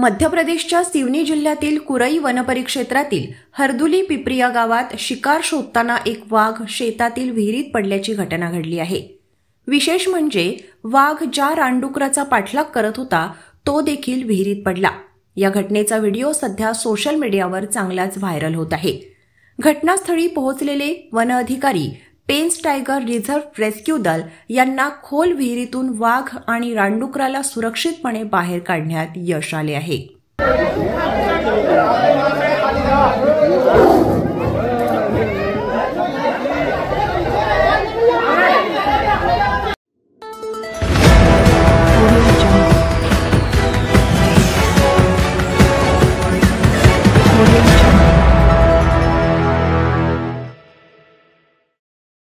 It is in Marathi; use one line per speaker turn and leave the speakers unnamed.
मध्य प्रदेशच्या सिवनी जिल्ह्यातील कुरई वनपरिक्षेत्रातील हरदुली पिपरिया गावात शिकार शोधताना एक वाघ शेतातील विहिरीत पडल्याची घटना घडली आहे। विशेष म्हणजे वाघ ज्या रानडुकराचा पाठलाग करत होता तो देखील विहिरीत पडला। या घटनेचा व्हिडिओ सध्या सोशल मीडियावर चांगलाच व्हायरल होत आहे। घटनास्थळी पोहोचलेले वन अधिकारी पेन्स टायगर रिझर्व्ह रेस्क्यू दल यांना खोल विहिरीतून वाघ आणि रानडुकराला सुरक्षितपणे बाहेर काढण्यात यश आले आहे।